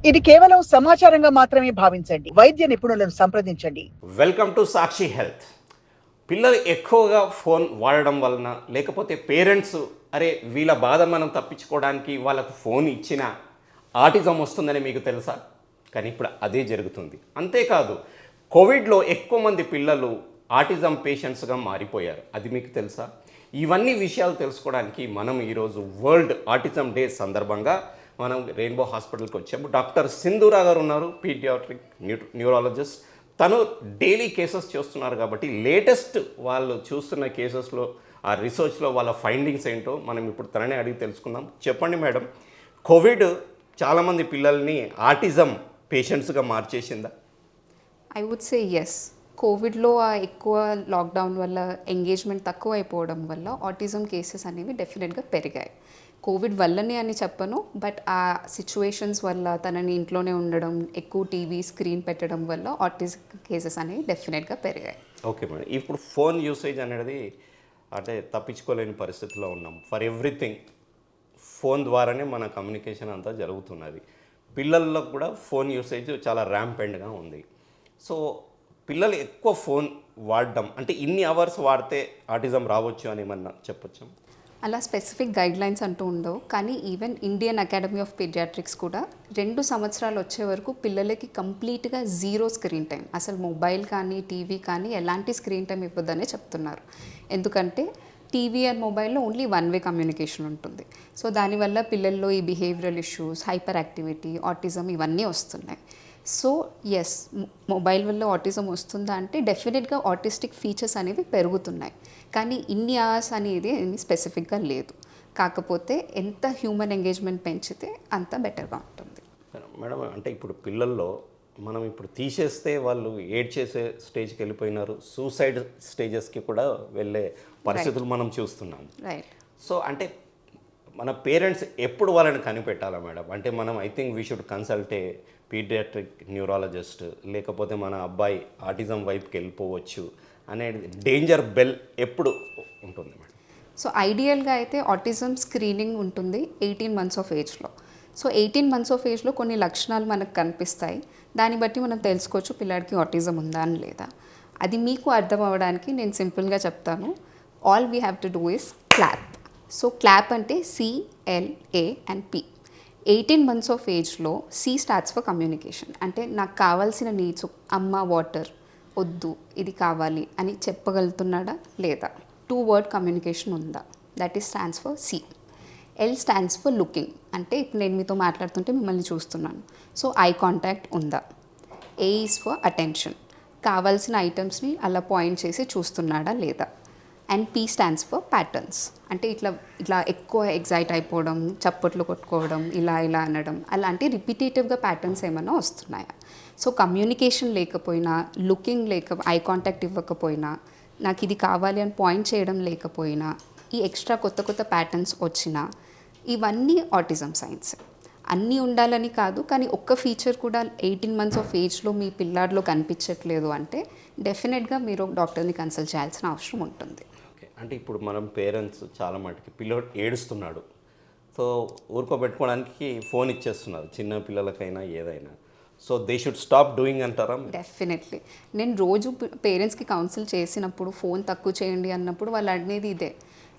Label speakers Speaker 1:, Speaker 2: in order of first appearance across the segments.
Speaker 1: ఇది కేవలం సమాచారంగా మాత్రమే భావించండి. వైద్య నిపుణులను సంప్రదించండి.
Speaker 2: Welcome to Sakshi health. పిల్లలు ఎక్కువగా ఫోన్ వాడడం వలన లేకపోతే పేరెంట్స్ అరే వీళ్ళ బాధ మనం తప్పించుకోవడానికి వాళ్ళకు ఫోన్ ఇచ్చిన ఆటిజం వస్తుందని మీకు తెలుసా? కానీ ఇప్పుడు అదే జరుగుతుంది. అంతేకాదు కోవిడ్లో ఎక్కువ మంది పిల్లలు ఆటిజం పేషెంట్స్గా మారిపోయారు. అది మీకు తెలుసా? ఇవన్నీ విషయాలు తెలుసుకోవడానికి మనం ఈరోజు వరల్డ్ ఆటిజం డే సందర్భంగా మనం రెయిన్బో హాస్పిటల్కి వచ్చాము. డాక్టర్ సింధూరా గారు ఉన్నారు, పీడియాట్రిక్ న్యూరాలజిస్ట్. తను డైలీ కేసెస్ చూస్తున్నారు కాబట్టి లేటెస్ట్ వాళ్ళు చూస్తున్న కేసెస్లో ఆ రీసెర్చ్లో వాళ్ళ ఫైండింగ్స్ ఏంటో మనం ఇప్పుడు తననే అడిగి తెలుసుకుందాం. చెప్పండి మేడం, కోవిడ్ చాలామంది పిల్లల్ని ఆటిజం పేషెంట్స్గా మార్చేసిందా?
Speaker 3: I would say yes. కోవిడ్లో ఎక్కువ లాక్డౌన్ వల్ల ఎంగేజ్మెంట్ తక్కువ అయిపోవడం వల్ల ఆటిజం కేసెస్ అనేవి డెఫినెట్గా పెరిగాయి. కోవిడ్ వల్లనే అని చెప్పను, బట్ ఆ సిచ్యువేషన్స్ వల్ల తనని ఇంట్లోనే ఉండడం, ఎక్కువ టీవీ స్క్రీన్ పెట్టడం వల్ల ఆటిజం కేసెస్ అనేవి డెఫినెట్గా పెరిగాయి.
Speaker 2: ఓకే మేడం, ఇప్పుడు ఫోన్ యూసేజ్ అనేది అంటే తప్పించుకోలేని పరిస్థితిలో ఉన్నాం. ఫర్ ఎవ్రీథింగ్ ఫోన్ ద్వారానే మన కమ్యూనికేషన్ అంతా జరుగుతున్నది. పిల్లల్లో కూడా ఫోన్ యూసేజ్ చాలా ర్యాంపెంట్గా ఉంది. సో పిల్లలు ఎక్కువ ఫోన్ వాడడం అంటే ఇన్ని అవర్స్ వాడితే ఆటిజం రావచ్చు అని ఏమన్నా చెప్పొచ్చు?
Speaker 3: అలా స్పెసిఫిక్ గైడ్ లైన్స్ అంటూ ఉండవు, కానీ even Indian Academy of Paediatrics కూడా 2 సంవత్సరాలు వచ్చే వరకు పిల్లలకి కంప్లీట్గా జీరో స్క్రీన్ టైం, అసలు మొబైల్ కానీ టీవీ కానీ ఎలాంటి స్క్రీన్ టైం ఇవ్వద్దనే చెప్తున్నారు. ఎందుకంటే టీవీ అండ్ మొబైల్లో ఓన్లీ వన్ వే కమ్యూనికేషన్ ఉంటుంది. సో దానివల్ల పిల్లల్లో ఈ behavioural issues, hyper activity, autism ఇవన్నీ వస్తున్నాయి. సో ఎస్, మొబైల్ వల్ల ఆటిజం వస్తుందా అంటే డెఫినెట్గా ఆటిస్టిక్ ఫీచర్స్ అనేవి పెరుగుతున్నాయి, కానీ ఇన్ని అవర్స్ అనేది ఏమి స్పెసిఫిక్గా లేదు. కాకపోతే ఎంత హ్యూమన్ ఎంగేజ్మెంట్ పెంచితే అంత బెటర్గా ఉంటుంది.
Speaker 2: మేడం, అంటే ఇప్పుడు పిల్లల్లో మనం ఇప్పుడు తీసేస్తే వాళ్ళు ఏడ్ చేసే స్టేజ్కి వెళ్ళిపోయినారు, సూసైడ్ స్టేజెస్కి కూడా వెళ్ళే పరిస్థితులు మనం చూస్తున్నాం.
Speaker 3: రైట్.
Speaker 2: సో అంటే మన పేరెంట్స్ ఎప్పుడు వాళ్ళని కనిపెట్టాలా మేడం? అంటే మనం I think we should consult a paediatric neurologist, లేకపోతే మన అబ్బాయి ఆటిజం వైపుకి వెళ్ళిపోవచ్చు అనేది డేంజర్ బెల్ ఎప్పుడు ఉంటుంది మేడం?
Speaker 3: సో ఐడియల్గా అయితే ఆటిజం స్క్రీనింగ్ ఉంటుంది 18 months ఆఫ్ ఏజ్లో. సో 18 months ఆఫ్ ఏజ్లో కొన్ని లక్షణాలు మనకు కనిపిస్తాయి. దాన్ని బట్టి మనం తెలుసుకోవచ్చు పిల్లాడికి ఆటిజం ఉందా అని లేదా. అది మీకు అర్థం అవ్వడానికి నేను సింపుల్గా చెప్తాను. All we have to do is clap. So clap అంటే CLA and P. 18 months of ఏజ్లో C స్టార్ట్స్ ఫర్ కమ్యూనికేషన్. అంటే నాకు కావాల్సిన నీడ్స్, అమ్మ వాటర్ వద్దు ఇది కావాలి అని చెప్పగలుగుతున్నాడా లేదా, 2 word కమ్యూనికేషన్ ఉందా, that is stands for C. L stands for looking, అంటే ఇప్పుడు నేను మీతో మాట్లాడుతుంటే మిమ్మల్ని చూస్తున్నాను, సో ఐ కాంటాక్ట్ ఉందా. A ఈజ్ ఫర్ అటెన్షన్, కావాల్సిన ఐటమ్స్ని అలా పాయింట్ చేసి చూస్తున్నాడా లేదా. And P stands for patterns, అంటే ఇట్లా ఇట్లా ఎక్కువ ఎగ్జైట్ అయిపోవడం, చప్పట్లు కొట్టుకోవడం, ఇలా ఇలా అనడం, అలాంటి రిపిటేటివ్గా ప్యాటర్న్స్ ఏమైనా వస్తున్నాయా. సో కమ్యూనికేషన్ లేకపోయినా, లుకింగ్ ఐ కాంటాక్ట్ ఇవ్వకపోయినా, నాకు ఇది కావాలి అని పాయింట్ చేయడం లేకపోయినా, ఈ ఎక్స్ట్రా కొత్త కొత్త ప్యాటర్న్స్ వచ్చినా, ఇవన్నీ ఆటిజం సైన్స్. అన్నీ ఉండాలని కాదు, కానీ ఒక్క ఫీచర్ కూడా 18 months ఆఫ్ ఏజ్లో మీ పిల్లాడిలో కనిపించట్లేదు అంటే డెఫినెట్గా మీరు డాక్టర్ని కన్సల్ట్ చేయాల్సిన అవసరం ఉంటుంది.
Speaker 2: ఓకే, అంటే ఇప్పుడు మనం పేరెంట్స్ చాలా మటుకి పిల్లోడు ఏడుస్తున్నాడు, సో ఊరుకోబెట్టుకోవడానికి ఫోన్ ఇచ్చేస్తున్నారు, చిన్న పిల్లలకైనా ఏదైనా. So they should stop doing అంటారా?
Speaker 3: డెఫినెట్లీ. నేను రోజు పేరెంట్స్కి కౌన్సిల్ చేసినప్పుడు ఫోన్ తక్కువ చేయండి అన్నప్పుడు వాళ్ళు అనేది ఇదే,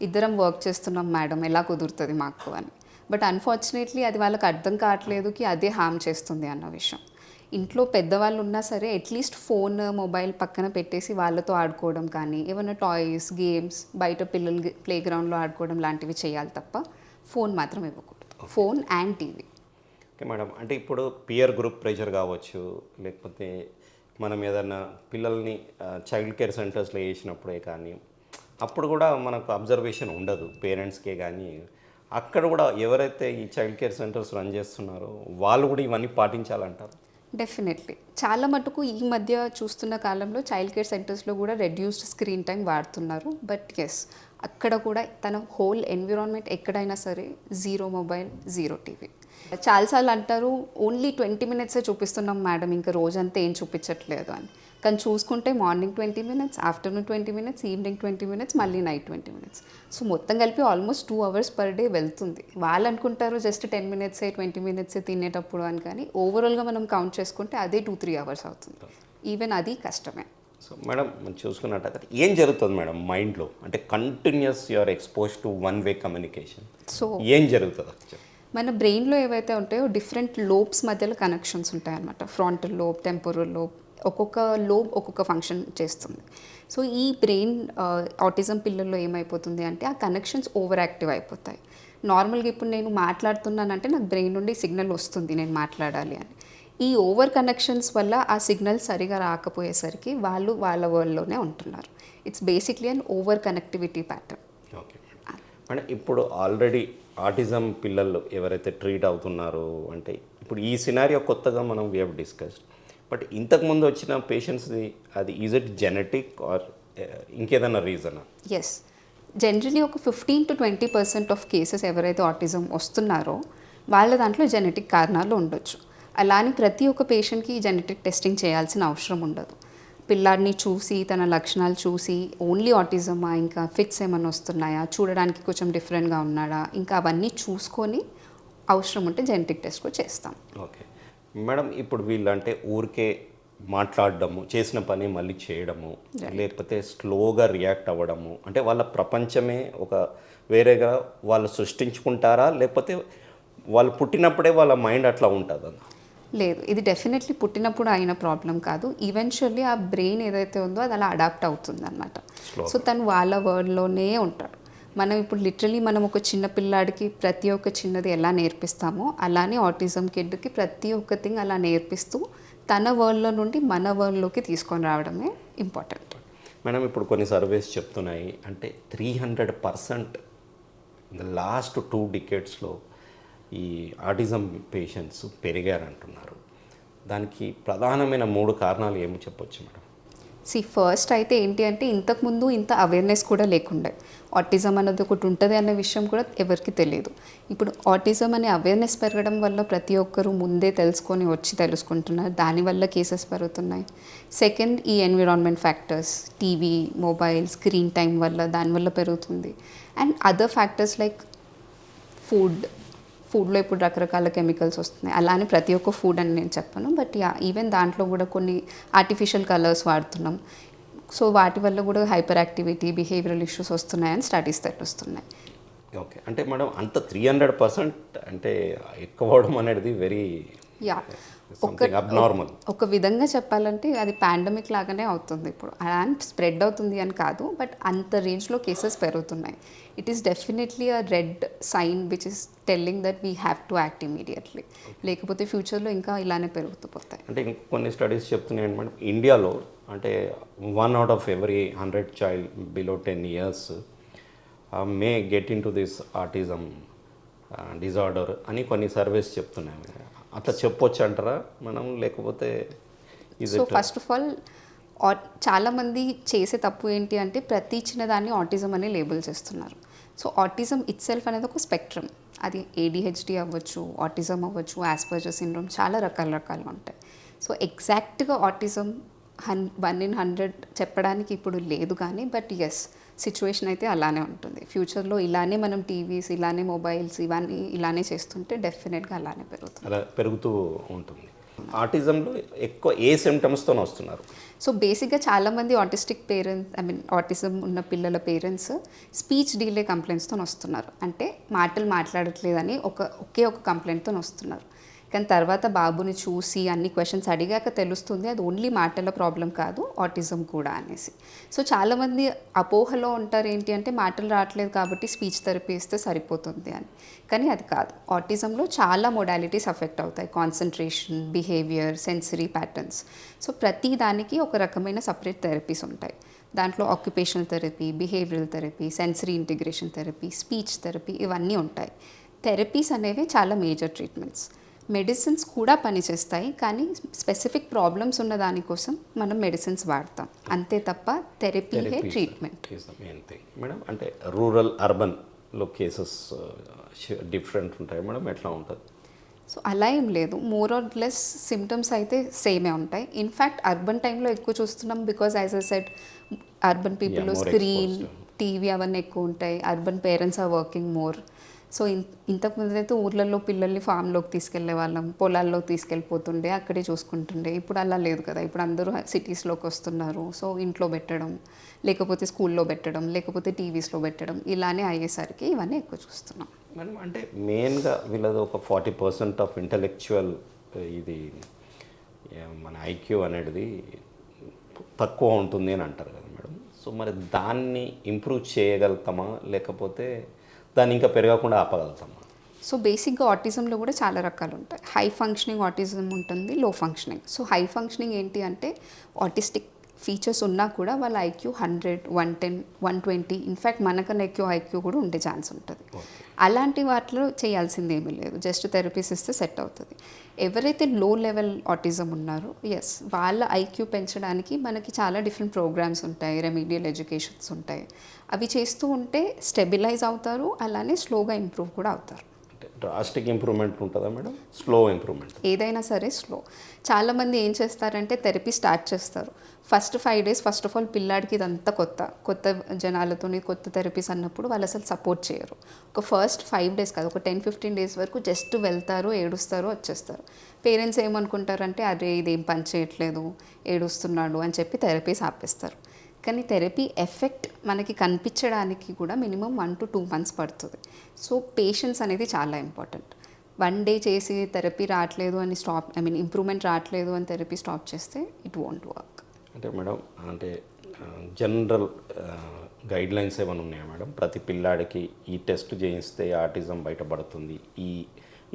Speaker 3: ఇద్దరం వర్క్ చేస్తున్నాం మేడం, ఎలా కుదురుతుంది మాకు అని. బట్ అన్ఫార్చునేట్లీ అది వాళ్ళకి అర్థం కావట్లేదుకి అదే హామ్ చేస్తుంది అన్న విషయం. ఇంట్లో పెద్దవాళ్ళు ఉన్నా సరే అట్లీస్ట్ ఫోన్, మొబైల్ పక్కన పెట్టేసి వాళ్ళతో ఆడుకోవడం కానీ, ఏమైనా టాయ్స్, గేమ్స్, బయట పిల్లలు ప్లే గ్రౌండ్లో ఆడుకోవడం లాంటివి చేయాలి తప్ప ఫోన్ మాత్రం ఇవ్వకూడదు. Phone and TV.
Speaker 2: Okay madam, అంటే ఇప్పుడు పియర్ గ్రూప్ ప్రెషర్ కావచ్చు, లేకపోతే మనం ఏదైనా పిల్లల్ని చైల్డ్ కేర్ సెంటర్స్లో వేసినప్పుడే కానీ, అప్పుడు కూడా మనకు అబ్జర్వేషన్ ఉండదు పేరెంట్స్కే కానీ. అక్కడ కూడా ఎవరైతే ఈ చైల్డ్ కేర్ సెంటర్స్ రన్ చేస్తున్నారో వాళ్ళు కూడా ఇవన్నీ పాటించాలంటారు?
Speaker 3: డెఫినెట్లీ. చాలా మటుకు ఈ మధ్య చూస్తున్న కాలంలో చైల్డ్ కేర్ సెంటర్స్లో కూడా రెడ్యూస్డ్ స్క్రీన్ టైం వాడుతున్నారు. బట్ ఎస్, అక్కడ కూడా తన హోల్ ఎన్విరాన్మెంట్ ఎక్కడైనా సరే జీరో మొబైల్, జీరో టీవీ. చాలాసార్లు అంటారు ఓన్లీ 20 minutes చూపిస్తున్నాం మేడం, ఇంకా రోజంతా ఏం చూపించట్లేదు అని. కానీ చూసుకుంటే morning 20 minutes, afternoon 20 minutes, evening 20 minutes, మళ్ళీ నైట్ 20 మినిట్స్. సో మొత్తం కలిపి ఆల్మోస్ట్ 2 అవర్స్ పర్ డే వెళ్తుంది. వాళ్ళు అనుకుంటారు జస్ట్ 10 మినిట్సే 20 మినిట్సే తినేటప్పుడు అని, కానీ ఓవరాల్గా మనం కౌంట్ చేసుకుంటే అదే 2-3 అవర్స్ అవుతుంది. ఈవెన్ అది కష్టమే.
Speaker 2: సో మేడం మనం చూసుకున్నట్టయితే ఏం జరుగుతుంది మేడం మైండ్లో? అంటే continuous you're exposed to one way communication.
Speaker 3: So
Speaker 2: ఏం జరుగుతుంది?
Speaker 3: మన బ్రెయిన్లో ఏవైతే ఉంటాయో డిఫరెంట్ లోబ్స్ మధ్యలో కనెక్షన్స్ ఉంటాయన్నమాట. ఫ్రంటల్ లోబ్, టెంపోరల్ లోబ్, ఒక్కొక్క లోబ్ ఒక్కొక్క ఫంక్షన్ చేస్తుంది. సో ఈ బ్రెయిన్ ఆటిజం పిల్లల్లో ఏమైపోతుంది అంటే ఆ కనెక్షన్స్ ఓవర్ యాక్టివ్ అయిపోతాయి. నార్మల్గా ఇప్పుడు నేను మాట్లాడుతున్నానంటే నాకు బ్రెయిన్ నుండి సిగ్నల్ వస్తుంది నేను మాట్లాడాలి అని. ఈ ఓవర్ కనెక్షన్స్ వల్ల ఆ సిగ్నల్ సరిగా రాకపోయేసరికి వాళ్ళు వాళ్ళ వరల్డ్లోనే ఉంటున్నారు. It's basically an over connectivity pattern.
Speaker 2: Okay madam, ఇప్పుడు ఆల్రెడీ ఆటిజం పిల్లలు ఎవరైతే ట్రీట్ అవుతున్నారో, అంటే ఇప్పుడు ఈ సినారియో కొత్తగా మనం వీ హ్యావ్ డిస్కస్డ్, బట్ ఇంతకుముందు వచ్చిన పేషెంట్స్ది అది ఈజ్ ఇట్ జెనెటిక్ ఆర్ ఇంకేదైనా రీజనా?
Speaker 3: ఎస్, జనరలీ ఒక 15-20% ఆఫ్ కేసెస్ ఎవరైతే ఆటిజం వస్తున్నారో వాళ్ళ దాంట్లో జెనెటిక్ కారణాలు ఉండొచ్చు. అలానే ప్రతి ఒక్క పేషెంట్కి జెనెటిక్ టెస్టింగ్ చేయాల్సిన అవసరం ఉండదు. పిల్లాడిని చూసి తన లక్షణాలు చూసి ఓన్లీ ఆటిజమా, ఇంకా ఫిట్స్ ఏమైనా వస్తున్నాయా, చూడడానికి కొంచెం డిఫరెంట్గా ఉన్నాడా, ఇంకా అవన్నీ చూసుకొని అవసరం ఉంటే జెనెటిక్ టెస్ట్ కూడా చేస్తాం.
Speaker 2: ఓకే మేడం, ఇప్పుడు వీళ్ళు అంటే ఊరికే మాట్లాడడము, చేసిన పని మళ్ళీ చేయడము, లేకపోతే స్లోగా రియాక్ట్ అవ్వడము, అంటే వాళ్ళ ప్రపంచమే ఒక వేరేగా వాళ్ళు సృష్టించుకుంటారా, లేకపోతే వాళ్ళు పుట్టినప్పుడే వాళ్ళ మైండ్ అట్లా ఉంటుందా?
Speaker 3: లేదు, ఇది డెఫినెట్లీ పుట్టినప్పుడు అయిన ప్రాబ్లం కాదు. ఈవెన్చువల్లీ ఆ బ్రెయిన్ ఏదైతే ఉందో అది అలా అడాప్ట్ అవుతుంది అనమాట. సో తను వాళ్ళ వరల్డ్లోనే ఉంటాడు. మనం ఇప్పుడు లిటరలీ మనం ఒక చిన్న పిల్లాడికి ప్రతి ఒక్క చిన్నది ఎలా నేర్పిస్తామో అలానే ఆటిజం కిడ్కి ప్రతి ఒక్క థింగ్ అలా నేర్పిస్తూ తన వరల్డ్లో నుండి మన వరల్డ్లోకి తీసుకొని రావడమే ఇంపార్టెంట్.
Speaker 2: మేడం, ఇప్పుడు కొన్ని సర్వేస్ చెప్తున్నాయి అంటే 300% ఇన్ ద లాస్ట్ 2 డికేడ్స్లో ఈ ఆటిజం పేషెంట్స్ పెరిగారంటున్నారు. దానికి ప్రధానమైన 3 కారణాలు ఏమి చెప్పొచ్చు మేడం?
Speaker 3: ఫస్ట్ అయితే ఏంటి అంటే ఇంతకుముందు ఇంత అవేర్నెస్ కూడా లేకుండే. ఆటిజం అనేది ఒకటి ఉంటుంది అనే విషయం కూడా ఎవరికి తెలియదు. ఇప్పుడు ఆటిజం అనే అవేర్నెస్ పెరగడం వల్ల ప్రతి ఒక్కరూ ముందే తెలుసుకొని వచ్చి తెలుసుకుంటున్నారు. దానివల్ల కేసెస్ పెరుగుతున్నాయి. సెకండ్, ఈ environment factors, TV, mobile, screen time వల్ల దానివల్ల పెరుగుతుంది. అండ్ అదర్ ఫ్యాక్టర్స్ లైక్ ఫుడ్లో ఇప్పుడు రకరకాల కెమికల్స్ వస్తున్నాయి. అలానే ప్రతి ఒక్క ఫుడ్ అని నేను చెప్పను, బట్ ఈవెన్ దాంట్లో కూడా కొన్ని ఆర్టిఫిషియల్ కలర్స్ వాడుతున్నాం. సో వాటి వల్ల కూడా హైపర్ యాక్టివిటీ, బిహేవియరల్ ఇష్యూస్ వస్తున్నాయని స్టడీస్ తెలుస్తున్నాయి.
Speaker 2: ఓకే, అంటే మేడం అంత 300% అంటే ఎక్కువ అవడం అనేది వెరీ అబ్నార్మల్.
Speaker 3: ఒక విధంగా చెప్పాలంటే అది పాండమిక్ లాగానే అవుతుంది ఇప్పుడు. అండ్ స్ప్రెడ్ అవుతుంది అని కాదు, బట్ అంత రేంజ్లో కేసెస్ పెరుగుతున్నాయి. It is definitely a red sign which is telling that we have to act immediately. లేకపోతే ఫ్యూచర్లో ఇంకా ఇలానే పెరుగుతూ పోతాయి.
Speaker 2: అంటే కొన్ని స్టడీస్ చెప్తున్నాయి మేడం, ఇండియాలో అంటే 1 out of every 100 child below 10 years may get in to this autism disorder అని కొన్ని సర్వేస్ చెప్తున్నాయి. అట్లా చెప్పొచ్చు అంటారా మనం, లేకపోతే
Speaker 3: సో ఫస్ట్ ఆఫ్ ఆల్ చాలామంది చేసే తప్పు ఏంటి అంటే ప్రతి చిన్నదాన్ని ఆటిజం అని లేబుల్ చేస్తున్నారు. సో ఆటిజం ఇట్ సెల్ఫ్ అనేది ఒక స్పెక్ట్రమ్. అది ADHD అవ్వచ్చు, ఆటిజం అవ్వచ్చు, ఆస్పర్జర్ సిండ్రోమ్, చాలా రకాలు ఉంటాయి. సో ఎగ్జాక్ట్గా ఆటిజం 1 in 100 చెప్పడానికి ఇప్పుడు లేదు కానీ, బట్ ఎస్ సిచ్యువేషన్ అయితే అలానే ఉంటుంది. ఫ్యూచర్లో ఇలానే మనం టీవీస్, ఇలానే మొబైల్స్, ఇవన్నీ ఇలానే చేస్తుంటే డెఫినెట్గా అలానే పెరుగుతుంది,
Speaker 2: అలా పెరుగుతూ ఉంటుంది. ఆటిజంలో ఎక్కువ ఏ సిమ్టమ్స్తో వస్తున్నారు?
Speaker 3: సో బేసిక్గా చాలామంది ఆటిస్టిక్ పేరెంట్స్, ఆటిజం ఉన్న పిల్లల పేరెంట్స్ స్పీచ్ డిలే కంప్లైంట్స్తో వస్తున్నారు. అంటే మాటలు మాట్లాడట్లేదని ఒకే ఒక కంప్లైంట్తో వస్తున్నారు. కానీ తర్వాత బాబుని చూసి అన్ని క్వశ్చన్స్ అడిగాక తెలుస్తుంది అది ఓన్లీ మాటల ప్రాబ్లం కాదు, ఆటిజం కూడా అనేసి. సో చాలామంది అపోహలో ఉంటారు ఏంటి అంటే మాటలు రావట్లేదు కాబట్టి స్పీచ్ థెరపీ ఇస్తే సరిపోతుంది అని. కానీ అది కాదు. ఆటిజంలో చాలా మొడాలిటీస్ అఫెక్ట్ అవుతాయి. Concentration, behaviour, sensory patterns. So ప్రతి దానికి ఒక రకమైన సపరేట్ థెరపీస్ ఉంటాయి. దాంట్లో occupational therapy, behavioural therapy, sensory integration therapy, speech therapy, ఇవన్నీ ఉంటాయి. థెరపీస్ అనేవి చాలా మేజర్ ట్రీట్మెంట్స్. మెడిసిన్స్ కూడా పనిచేస్తాయి, కానీ స్పెసిఫిక్ ప్రాబ్లమ్స్ ఉన్న దానికోసం మనం మెడిసిన్స్ వాడతాం అంతే తప్ప థెరపీ ట్రీట్మెంట్.
Speaker 2: మేడం అంటే రూరల్ అర్బన్లో కేసెస్ డిఫరెంట్ ఉంటాయి మేడం, ఎట్లా ఉంటుంది?
Speaker 3: సో అలా ఏం లేదు, మోర్ ఆర్ లెస్ సిమ్టమ్స్ అయితే సేమే ఉంటాయి. ఇన్ఫ్యాక్ట్ అర్బన్ టైంలో ఎక్కువ చూస్తున్నాం because as a set urban పీపుల్లో
Speaker 2: more
Speaker 3: స్క్రీన్,
Speaker 2: exposed.
Speaker 3: టీవీ అవన్నీ ఎక్కువ ఉంటాయి. Urban parents are working more. So ఇంతకుముందు అయితే ఊర్లలో పిల్లల్ని ఫామ్లోకి తీసుకెళ్లే వాళ్ళం, పొలాల్లోకి తీసుకెళ్ళిపోతుండే, అక్కడే చూసుకుంటుండే. ఇప్పుడు అలా లేదు కదా, ఇప్పుడు అందరూ సిటీస్లోకి వస్తున్నారు. సో ఇంట్లో పెట్టడం, లేకపోతే స్కూల్లో పెట్టడం, లేకపోతే టీవీస్లో పెట్టడం, ఇలానే అయ్యేసరికి ఇవన్నీ ఎక్కువ చూస్తున్నాం.
Speaker 2: మేడం అంటే మెయిన్గా వీళ్ళది ఒక 40% ఆఫ్ ఇంటలెక్చువల్ ఇది మన ఐక్యూ అనేది తక్కువ ఉంటుంది అని అంటారు కదా మేడం. సో మరి దాన్ని ఇంప్రూవ్ చేయగలుగుతామా, లేకపోతే దాన్ని ఇంకా పెరగకుండా ఆపగలుగుతామా?
Speaker 3: సో బేసిక్గా ఆటిజంలో కూడా చాలా రకాలు ఉంటాయి. హై ఫంక్షనింగ్ ఆటిజం ఉంటుంది, లో ఫంక్షనింగ్. సో హై ఫంక్షనింగ్ ఏంటి అంటే ఆటిస్టిక్ ఫీచర్స్ ఉన్నా కూడా వాళ్ళ ఐక్యూ 100, 110, 120, ఇన్ఫ్యాక్ట్ మనకన్నా ఎక్కువ ఐక్యూ కూడా ఉండే ఛాన్స్ ఉంటుంది. అలాంటి వాటిలో చేయాల్సింది ఏమీ లేదు, జస్ట్ థెరపీస్ ఇస్తే సెట్ అవుతుంది. ఎవరైతే లో లెవెల్ ఆటిజం ఉన్నారో ఎస్, వాళ్ళ ఐక్యూ పెంచడానికి మనకి చాలా డిఫరెంట్ ప్రోగ్రామ్స్ ఉంటాయి, రెమీడియల్ ఎడ్యుకేషన్స్ ఉంటాయి. అవి చేస్తూ ఉంటే స్టెబిలైజ్ అవుతారు, అలానే స్లోగా ఇంప్రూవ్ కూడా అవుతారు.
Speaker 2: డ్రాస్టిక్ ఇంప్రూవ్మెంట్ ఉంటుందా మేడం, స్లో ఇంప్రూవ్మెంట్?
Speaker 3: ఏదైనా సరే స్లో. చాలామంది ఏం చేస్తారంటే థెరపీ స్టార్ట్ చేస్తారు. First 5 days first of all పిల్లాడికి ఇదంతా కొత్త జనాలతోని కొత్త థెరపీస్ అన్నప్పుడు వాళ్ళు అసలు సపోర్ట్ చేయరు. ఒక ఫస్ట్ 5 days కాదు, ఒక 10-15 days వరకు జస్ట్ వెళ్తారు, ఏడుస్తారు, వచ్చేస్తారు. పేరెంట్స్ ఏమనుకుంటారంటే అదే ఇదేం పని చేయట్లేదు, ఏడుస్తున్నాడు అని చెప్పి థెరపీస్ ఆపేస్తారు. కానీ థెరపీ ఎఫెక్ట్ మనకి కనిపించడానికి కూడా మినిమం 1 to 2 months పడుతుంది. సో పేషెన్స్ అనేది చాలా ఇంపార్టెంట్. 1 day చేసి థెరపీ రావట్లేదు అని ఇంప్రూవ్మెంట్ రావట్లేదు అని థెరపీ స్టాప్ చేస్తే ఇట్ వోంట్ వర్క్.
Speaker 2: అంటే మేడం అంటే జనరల్ గైడ్లైన్స్ ఏమైనా ఉన్నాయా మేడం? ప్రతి పిల్లాడికి ఈ టెస్ట్ చేయిస్తే ఆటిజం బయటపడుతుంది,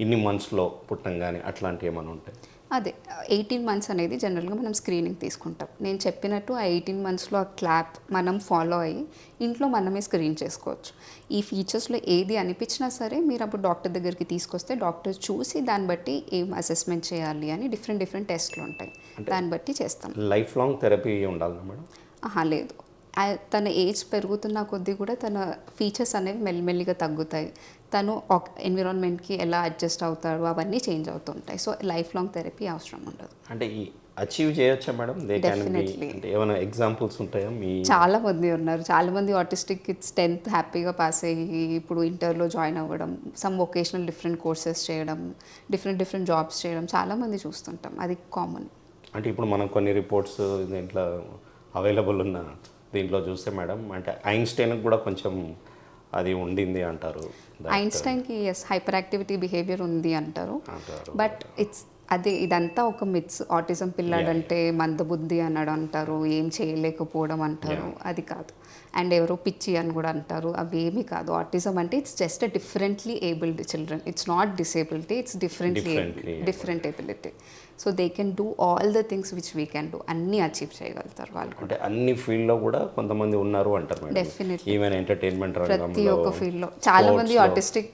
Speaker 2: ఇన్ని మంత్స్లో పుట్టంగానే, అట్లాంటివి ఏమైనా ఉంటాయి?
Speaker 3: అదే 18 months అనేది జనరల్గా మనం స్క్రీనింగ్ తీసుకుంటాం. నేను చెప్పినట్టు ఆ 18 monthsలో ఆ క్లాప్ మనం ఫాలో అయ్యి ఇంట్లో మనమే స్క్రీన్ చేసుకోవచ్చు. ఈ ఫీచర్స్లో ఏది అనిపించినా సరే మీరు అప్పుడు డాక్టర్ దగ్గరికి తీసుకొస్తే డాక్టర్ చూసి దాన్ని బట్టి ఏం అసెస్మెంట్ చేయాలి అని డిఫరెంట్ టెస్ట్లు ఉంటాయి, దాన్ని బట్టి చేస్తాం.
Speaker 2: లైఫ్ లాంగ్ థెరపీ ఉండాలి మేడం?
Speaker 3: లేదు, తన ఏజ్ పెరుగుతున్న కొద్దీ కూడా తన ఫీచర్స్ అనేవి మెల్లిమెల్లిగా తగ్గుతాయి. తను ఎన్విరాన్మెంట్కి ఎలా అడ్జస్ట్ అవుతాడు అవన్నీ చేంజ్ అవుతుంటాయి. సో లైఫ్ లాంగ్ థెరపీ అవసరం ఉండదు.
Speaker 2: అంటే ఈ అచీవ్ చేయొచ్చా మేడం?
Speaker 3: Definitely.
Speaker 2: అంటే ఏమైనా ఎగ్జాంపుల్స్ ఉంటాయా మీ?
Speaker 3: చాలా మంది ఉన్నారు, చాలా మంది ఆటిస్టిక్ కిడ్స్ 10th హ్యాపీగా పాస్ అయ్యి ఇప్పుడు ఇంటర్లో జాయిన్ అవ్వడం, సమ్ వొకేషనల్ డిఫరెంట్ కోర్సెస్ చేయడం, డిఫరెంట్ జాబ్స్ చేయడం చాలామంది చూస్తుంటాం. అది కామన్.
Speaker 2: అంటే ఇప్పుడు మనం కొన్ని రిపోర్ట్స్ దీంట్లో అవైలబుల్ ఉన్న దీంట్లో చూస్తే మేడం, అంటే ఐన్స్టైన్కి కూడా కొంచెం అది ఉండింది అంటారు.
Speaker 3: ఐన్స్టైన్కి ఎస్ హైపర్ యాక్టివిటీ బిహేవియర్ ఉంది అంటారు. బట్ ఇదంతా ఒక మిత్స్. ఆటిజం పిల్లాడంటే మందబుద్ధి అన్నాడు అంటారు, ఏం చేయలేకపోవడం అంటారు, అది కాదు. అండ్ ఎవరో పిచ్చి అని కూడా అంటారు, అవి ఏమీ కాదు. ఆటిజం అంటే it's just a differently abled children, it's not disability, it's different ability. So they can do all the things which we can do. అన్నీ అచీవ్ చేయగలుగుతారు వాళ్ళు.
Speaker 2: అంటే అన్ని ఫీల్డ్లో కూడా కొంతమంది ఉన్నారు అంటారు.
Speaker 3: డెఫినెట్లీ
Speaker 2: ఈవెన్ ఎంటర్టైన్మెంట్
Speaker 3: ప్రతి ఒక్క ఫీల్డ్లో చాలా మంది ఆర్టిస్టిక్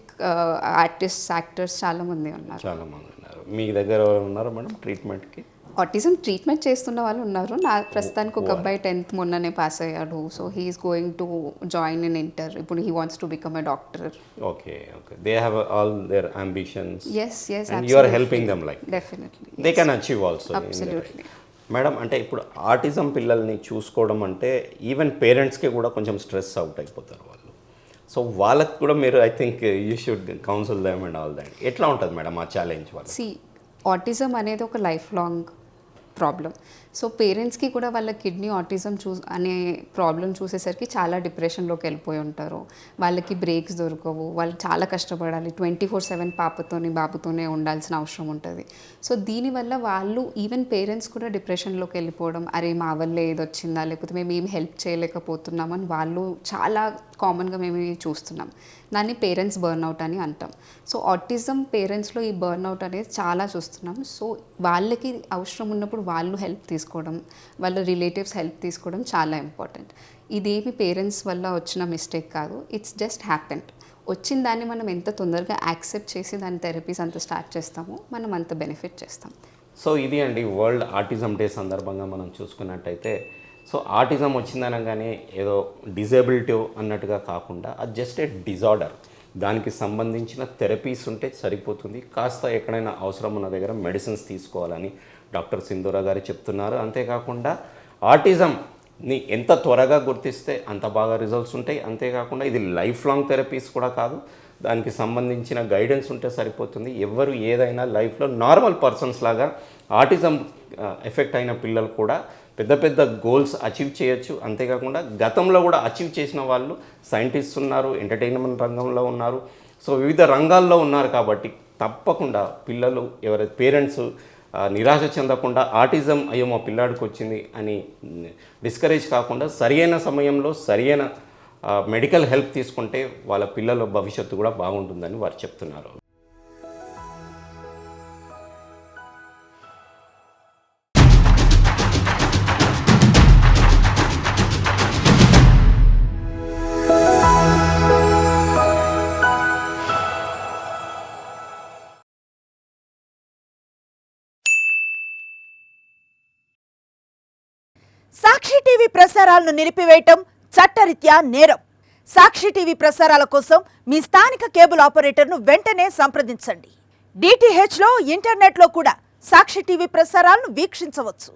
Speaker 3: ఆర్టిస్ట్, యాక్టర్స్ చాలా మంది ఉన్నారు.
Speaker 2: చాలా మంది ఉన్నారు. మీ దగ్గర ఉన్నారు మేడం ట్రీట్మెంట్కి?
Speaker 3: ఆటిజం ట్రీట్మెంట్ చేస్తున్న వాళ్ళు ఉన్నారు. నా ప్రస్తుతానికి ఒక అబ్బాయి 10th మొన్ననే పాస్ అయ్యాడు. So he's going to join in inter. ఇప్పుడు he wants to become a doctor.
Speaker 2: Okay. They have all their ambitions.
Speaker 3: yes
Speaker 2: and you are helping them like
Speaker 3: definitely
Speaker 2: they can achieve also.
Speaker 3: Absolutely.
Speaker 2: Madam అంటే ఇప్పుడు autism పిల్లల్ని చూసుకోవడం అంటే even పేరెంట్స్కి కూడా కొంచెం stress out అయిపోతారు వాళ్ళు. సో వాళ్ళకి కూడా మీరు I think you should counsel them and all that. ఎట్లా ఉంటుంది మేడం ఆ ఛాలెంజ్ వాళ్ళు?
Speaker 3: ఆటిజం అనేది ఒక లైఫ్ లాంగ్ ప్రాబ్లం. సో పేరెంట్స్కి కూడా వాళ్ళ కిడ్నీ ఆటిజం అనే ప్రాబ్లం చూసేసరికి చాలా డిప్రెషన్లోకి వెళ్ళిపోయి ఉంటారు. వాళ్ళకి బ్రేక్స్ దొరకవు, వాళ్ళు చాలా కష్టపడాలి, 24/7 బాబుతోనే ఉండాల్సిన అవసరం ఉంటుంది. సో దీనివల్ల వాళ్ళు ఈవెన్ పేరెంట్స్ కూడా డిప్రెషన్లోకి వెళ్ళిపోవడం, అరే మా వల్ల ఏది వచ్చిందా, లేకపోతే మేము ఏమి హెల్ప్ చేయలేకపోతున్నామని వాళ్ళు చాలా కామన్గా మేము చూస్తున్నాం. దాన్ని పేరెంట్స్ బర్న్అవుట్ అని అంటాం. సో ఆటిజం పేరెంట్స్లో ఈ బర్న్అవుట్ అనేది చాలా చూస్తున్నాం. సో వాళ్ళకి అవసరం ఉన్నప్పుడు వాళ్ళు హెల్ప్ తీసుకోవడం, వాళ్ళ రిలేటివ్స్ హెల్ప్ తీసుకోవడం చాలా ఇంపార్టెంట్. ఇదేమి పేరెంట్స్ వల్ల వచ్చిన మిస్టేక్ కాదు, ఇట్స్ జస్ట్ హ్యాపెండ్. వచ్చిన దాన్ని మనం ఎంత తొందరగా యాక్సెప్ట్ చేసి దాని థెరపీస్ అంత స్టార్ట్ చేస్తామో మనం అంత బెనిఫిట్ చేస్తాం.
Speaker 2: సో ఇది అండి వరల్డ్ ఆటిజం డే సందర్భంగా మనం చూసుకున్నట్టయితే, సో ఆటిజం వచ్చిందనగానే ఏదో డిజేబిలిటీ అన్నట్టుగా కాకుండా అది జస్ట్ ఏ డిజార్డర్. దానికి సంబంధించిన థెరపీస్ ఉంటే సరిపోతుంది. కాస్త ఎక్కడైనా అవసరం ఉన్న దగ్గర మెడిసిన్స్ తీసుకోవాలని డాక్టర్ సింధూరా గారు చెప్తున్నారు. అంతేకాకుండా ఆటిజంని ఎంత త్వరగా గుర్తిస్తే అంత బాగా రిజల్ట్స్ ఉంటాయి. అంతేకాకుండా ఇది లైఫ్ లాంగ్ థెరపీస్ కూడా కాదు, దానికి సంబంధించిన గైడెన్స్ ఉంటే సరిపోతుంది. ఎవరు ఏదైనా లైఫ్లో నార్మల్ పర్సన్స్ లాగా ఆటిజం ఎఫెక్ట్ అయిన పిల్లలు కూడా పెద్ద పెద్ద గోల్స్ అచీవ్ చేయొచ్చు. అంతేకాకుండా గతంలో కూడా అచీవ్ చేసిన వాళ్ళు సైంటిస్ట్స్ ఉన్నారు, ఎంటర్టైన్మెంట్ రంగంలో ఉన్నారు, సో వివిధ రంగాల్లో ఉన్నారు. కాబట్టి తప్పకుండా పిల్లలు ఎవరైతే పేరెంట్స్ నిరాశ చెందకుండా ఆటిజం అయ్యో మా పిల్లాడికి వచ్చింది అని డిస్కరేజ్ కాకుండా సరియైన సమయంలో సరియైన మెడికల్ హెల్ప్ తీసుకుంటే వాళ్ళ పిల్లల భవిష్యత్తు కూడా బాగుంటుందని వారు చెప్తున్నారు.
Speaker 4: సాక్షి టీవీ ప్రసారాలను నిలిపివేయటం చట్టరీత్యా నేరం. సాక్షి టీవీ ప్రసారాల కోసం మీ స్థానిక కేబుల్ ఆపరేటర్ను వెంటనే సంప్రదించండి. DTHలో ఇంటర్నెట్లో కూడా సాక్షి టీవీ ప్రసారాలను వీక్షించవచ్చు.